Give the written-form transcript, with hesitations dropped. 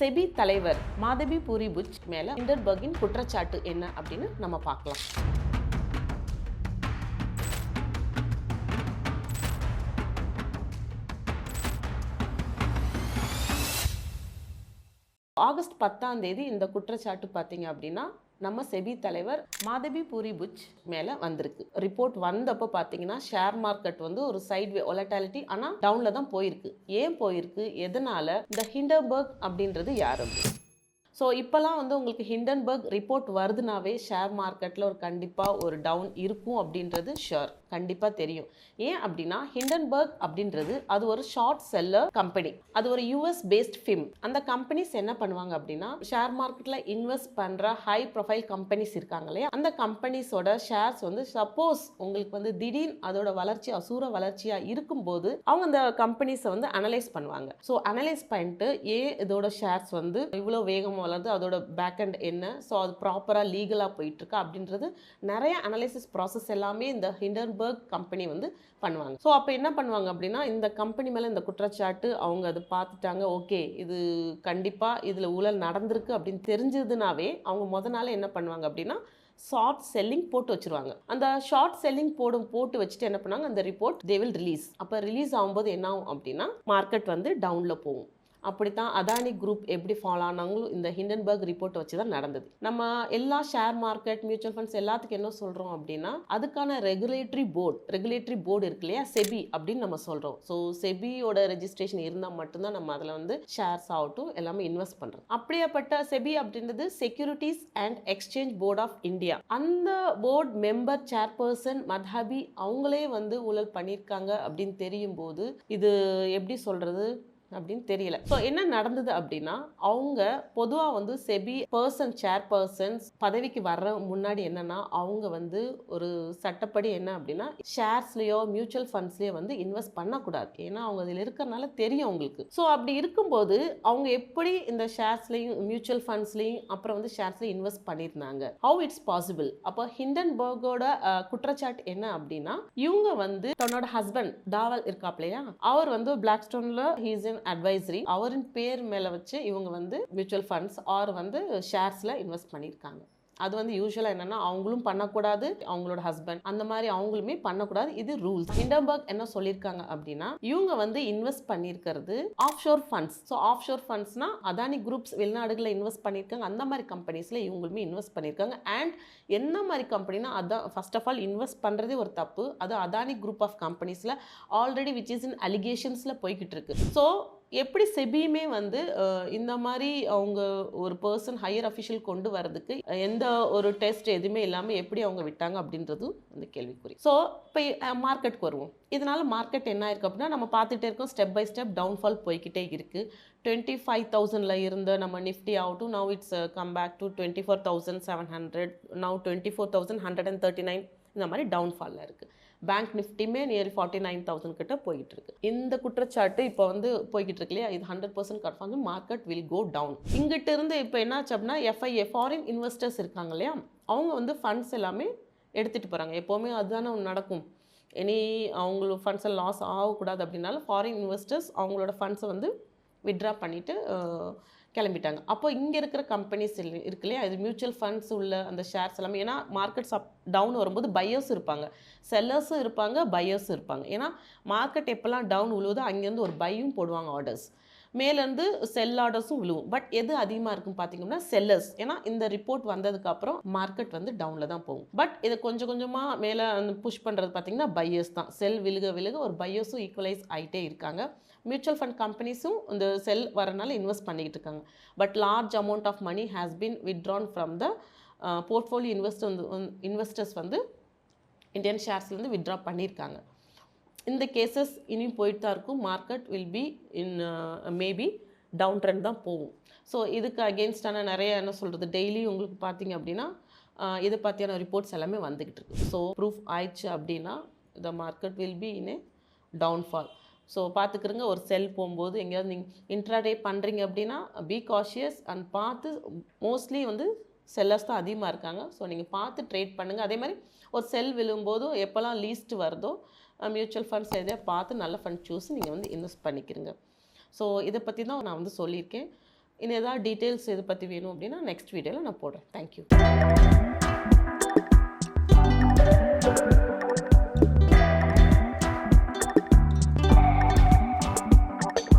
SEBI தலைவர் மாதவி பூரி புஜ் மேல ஹிண்டன்பர்கின் குற்றச்சாட்டு என்ன அப்படின்னு நம்ம பார்க்கலாம். ஆகஸ்ட் 10ஆம் தேதி இந்த குற்றச்சாட்டு பார்த்தீங்க அப்படின்னா நம்ம செபி தலைவர் மாதவி பூரி புஜ் மேலே வந்திருக்கு. ரிப்போர்ட் வந்தப்போ பார்த்தீங்கன்னா ஷேர் மார்க்கெட் வந்து ஒரு சைட்வே ஒலட்டாலிட்டி ஆனால் டவுனில் தான் போயிருக்கு. ஏன் போயிருக்கு, எதனால, இந்த ஹிண்டன்பர்க் அப்படின்றது யார்? ஸோ இப்போலாம் வந்து உங்களுக்கு ஹிண்டன்பர்க் ரிப்போர்ட் வருதுனாவே ஷேர் மார்க்கெட்டில் கண்டிப்பாக ஒரு டவுன் இருக்கும் அப்படின்றது ஷுர், கண்டிப்பாக தெரியும். ஏன் அப்படின்னா ஹிண்டன்பர்க் அப்படின்றது அது ஒரு ஷார்ட் செல்லர் கம்பெனி, அது ஒரு யூஎஸ் பேஸ்ட் ஃபிம். அந்த கம்பெனிஸ் என்ன பண்ணுவாங்க அப்படின்னா ஷேர் மார்க்கெட்டில் இன்வெஸ்ட் பண்ணுற ஹை ப்ரொஃபைல் கம்பெனிஸ் இருக்காங்க இல்லையா, அந்த கம்பெனிஸோட ஷேர்ஸ் வந்து சப்போஸ் உங்களுக்கு வந்து திடீர்னு அதோட வளர்ச்சி அசூர வளர்ச்சியாக இருக்கும்போது அவங்க அந்த கம்பெனிஸை வந்து அனலைஸ் பண்ணுவாங்க. ஸோ அனலைஸ் பண்ணிட்டு ஏன் இதோட ஷேர்ஸ் வந்து இவ்வளோ வேகமாக வளர்ந்து அதோட பேக்அண்ட் என்ன, ஸோ அது ப்ராப்பராக லீகலாக போயிட்டுருக்கு அப்படின்றது நிறைய அனலைசிஸ் ப்ராசஸ் எல்லாமே இந்த ஹிண்டன்பர்க் கம்பெனி வந்து பண்ணுவாங்க. ஸோ அப்போ என்ன பண்ணுவாங்க அப்படின்னா இந்த கம்பெனி மேலே இந்த குற்றச்சாட்டு அவங்க அது பார்த்துட்டாங்க, ஓகே இது கண்டிப்பாக இதில் ஊழல் நடந்திருக்கு அப்படின்னு தெரிஞ்சதுனாவே அவங்க முத நாள் என்ன பண்ணுவாங்க அப்படின்னா ஷார்ட் செல்லிங் போட்டு வச்சிருவாங்க. அந்த ஷார்ட் செல்லிங் போட்டு வச்சுட்டு என்ன பண்ணாங்க, அந்த ரிப்போர்ட் தே வில் ரிலீஸ். அப்போ ரிலீஸ் ஆகும்போது என்ன ஆகும் அப்படின்னா மார்க்கெட் வந்து டவுனில் போகும். அப்படித்தான் அதானி குரூப் எப்படி ஃபாலோ ஆனாங்களும் இந்த ஹிண்டன்பர்க் ரிப்போர்ட் வச்சு தான் நடந்தது. நம்ம எல்லா ஷேர் மார்க்கெட் மியூச்சுவல் ஃபண்ட்ஸ் எல்லாத்துக்கும் என்ன சொல்கிறோம் அப்படின்னா அதுக்கான ரெகுலேட்டரி போர்டு இருக்கு இல்லையா, செபி அப்படின்னு நம்ம சொல்கிறோம். ஸோ செபியோட ரெஜிஸ்ட்ரேஷன் இருந்தால் மட்டும்தான் நம்ம அதில் வந்து ஷேர்ஸ் ஆகட்டும் எல்லாமே இன்வெஸ்ட் பண்ணுறோம். அப்படியேப்பட்ட செபி அப்படின்றது securities and exchange board of India. அந்த போர்ட் மெம்பர் சேர்பர்சன் மத்ஹபி அவங்களே வந்து ஊழல் பண்ணியிருக்காங்க அப்படின்னு தெரியும் போது இது எப்படி சொல்கிறது அப்படின்னு தெரியல. ஸோ என்ன நடந்தது அப்படின்னா அவங்க பொதுவாக வந்து செபி சேர்பர்சன்ஸ் பதவிக்கு வர்ற முன்னாடி என்னன்னா அவங்க வந்து ஒரு சட்டப்படி என்ன அப்படின்னா ஷேர்ஸ்லயோ மியூச்சுவல் ஃபண்ட்ஸ்லயோ வந்து இன்வெஸ்ட் பண்ணக்கூடாது. ஏன்னா அவங்க அதில் இருக்கிறனால தெரியும் அவங்களுக்கு. ஸோ அப்படி இருக்கும்போது அவங்க எப்படி இந்த ஷேர்ஸ்லையும் மியூச்சுவல் ஃபண்ட்ஸ்லையும் அப்புறம் வந்து ஷேர்ஸ்லையும் இன்வெஸ்ட் பண்ணியிருந்தாங்க, ஹவு இட்ஸ் பாசிபிள்? அப்போ ஹிண்டன்பர்கோட குற்றச்சாட்டு என்ன அப்படின்னா இவங்க வந்து தன்னோட ஹஸ்பண்ட் டாவல் இருக்காப்லையா, அவர் வந்து பிளாக் ஸ்டோன்ல ஹீஸ் அட்வைசரி, அவரின் பேர் மேல வச்சு இவங்க வந்து மியூச்சுவல் ஃபண்ட்ஸ் ஆர் வந்து ஷேர்ஸ்ல இன்வெஸ்ட் பண்ணியிருக்காங்க. அது வந்து யூஸ்வலா என்னன்னா அவங்களும் பண்ணக்கூடாது, அவங்களோட ஹஸ்பண்ட் அந்த மாதிரி அவங்களுமே பண்ணக்கூடாது, இது ரூல்ஸ். ஹிண்டன்பர்க் என்ன சொல்லியிருக்காங்க அப்படின்னா இவங்க வந்து இன்வெஸ்ட் பண்ணியிருக்கிறது ஆஃப்ஷோர் ஃபண்ட்ஸ். ஸோ ஆஃப்ஷோர் ஃபண்ட்ஸ்னா அதானி குரூப்ஸ் வெளிநாடுகளில் இன்வெஸ்ட் பண்ணியிருக்காங்க, அந்த மாதிரி கம்பெனிஸ்ல இவங்களுமே இன்வெஸ்ட் பண்ணியிருக்காங்க. அண்ட் என்ன மாதிரி கம்பெனினா அதான் ஃபர்ஸ்ட் ஆஃப் ஆல் இன்வெஸ்ட் பண்ணுறதே ஒரு தப்பு, அது அதானி குரூப் ஆஃப் கம்பெனிஸ்ல ஆல்ரெடி விச் இஸ் இன் அலிகேஷன்ஸ்ல போய்கிட்டு இருக்கு. ஸோ எப்படி செபியுமே வந்து இந்த மாதிரி அவங்க ஒரு பர்சன் ஹையர் அஃபிஷியல் கொண்டு வரதுக்கு எந்த ஒரு டெஸ்ட் எதுவுமே இல்லாமல் எப்படி அவங்க விட்டாங்க அப்படின்றதும் அந்த கேள்விக்குறி. ஸோ இப்போ மார்க்கெட்டுக்கு வருவோம். இதனால மார்க்கெட் என்ன ஆயிருக்கு அப்படின்னா நம்ம பார்த்துட்டே இருக்கோம், ஸ்டெப் பை ஸ்டெப் டவுன்ஃபால் போய்கிட்டே இருக்கு. 25,000ல இருந்த நம்ம நிஃப்டி ஆகட்டும், now it's come back to 24,700, now 24,139 இந்த மாதிரி டவுன்ஃபாலில் இருக்குது. பேங்க் நிஃப்டியுமே நியர் 49,000 கிட்ட போயிட்டு இருக்கு. இந்த குற்றச்சாட்டு இப்போ வந்து போய்கிட்டு இருக்கு இல்லையா, இது 100% confirm market will go down. இங்கிட்ட இருந்து இப்போ என்னாச்சு அப்படின்னா எஃப்ஐஏ ஃபாரின் இன்வெஸ்டர்ஸ் இருக்காங்க இல்லையா, அவங்க வந்து ஃபண்ட்ஸ் எல்லாமே எடுத்துகிட்டு போகிறாங்க. எப்போவுமே அதுதானே ஒன்று நடக்கும், எனி அவங்களோட ஃபண்ட்ஸை லாஸ் ஆகக்கூடாது அப்படின்னால ஃபாரின் இன்வெஸ்டர்ஸ் அவங்களோட ஃபண்ட்ஸை வந்து வித்ட்ரா பண்ணிவிட்டு கிளம்பிட்டாங்க. அப்போ இங்கே இருக்கிற கம்பெனிஸ் இருக்கு இல்லையா, இது மியூச்சுவல் ஃபண்ட்ஸ் உள்ள அந்த ஷேர்ஸ் எல்லாமே, ஏன்னா மார்க்கெட்ஸ் டவுன் வரும்போது பையர்ஸ் இருப்பாங்க, செல்லர்ஸும் இருப்பாங்க, பையர்ஸும் இருப்பாங்க. ஏன்னா மார்க்கெட் எப்போல்லாம் டவுன் விழுவுதோ அங்கேருந்து ஒரு பையும் போடுவாங்க ஆர்டர்ஸ், மேலேருந்து செல் ஆர்டர்ஸும் விழுவும். பட் எது அதிகமாக இருக்கும் பார்த்தீங்கன்னா செல்லர்ஸ். ஏன்னா இந்த ரிப்போர்ட் வந்ததுக்கப்புறம் மார்க்கெட் வந்து டவுனில் தான் போகும். பட் இதை கொஞ்சம் கொஞ்சமாக மேலே புஷ் பண்ணுறது பார்த்தீங்கன்னா பையர்ஸ் தான். செல் விழுக ஒரு பையர்ஸும் ஈக்குவலைஸ் ஆகிட்டே இருக்காங்க. மியூச்சுவல் ஃபண்ட் கம்பெனிஸும் இந்த செல் வரனால இன்வெஸ்ட் பண்ணிக்கிட்டு இருக்காங்க. But large amount of money has been withdrawn from the portfolio investors வந்து இந்தியன் ஷேர்ஸ்லேருந்து வித்ட்ரா பண்ணியிருக்காங்க. இந்த கேசஸ் இனி போயிட்டு தான் இருக்கும். Market will be in maybe down trend தான் போகும். ஸோ இதுக்கு அகெயின்ஸ்டான நிறைய என்ன சொல்கிறது டெய்லி உங்களுக்கு பார்த்தீங்க அப்படின்னா இதை பற்றியான ரிப்போர்ட்ஸ் எல்லாமே வந்துக்கிட்டு இருக்கு. ஸோ ப்ரூஃப் ஆயிடுச்சு அப்படின்னா the market will be in a downfall. So பார்த்துக்கிறங்க, ஒரு செல் போகும்போது எங்கேயாவது நீங்கள் இன்ட்ராடே பண்ணுறீங்க அப்படின்னா பி காஷியஸ் அண்ட் பார்த்து, மோஸ்ட்லி வந்து செல்லர்ஸ் தான் அதிகமாக இருக்காங்க. ஸோ நீங்கள் பார்த்து ட்ரேட் பண்ணுங்கள். அதே மாதிரி ஒரு செல் விழும்போதும் எப்போல்லாம் லீஸ்ட் வருதோ மியூச்சுவல் ஃபண்ட்ஸ் எதையா பார்த்து நல்ல ஃபண்ட் சூஸ் நீங்கள் வந்து இன்வெஸ்ட் பண்ணிக்கிறங்க. ஸோ இதை பற்றி தான் நான் வந்து சொல்லியிருக்கேன். இன்னும் ஏதாவது டீட்டெயில்ஸ் இதை பற்றி வேணும் அப்படின்னா நெக்ஸ்ட் வீடியோவில் நான் போடுறேன். தேங்க்யூ.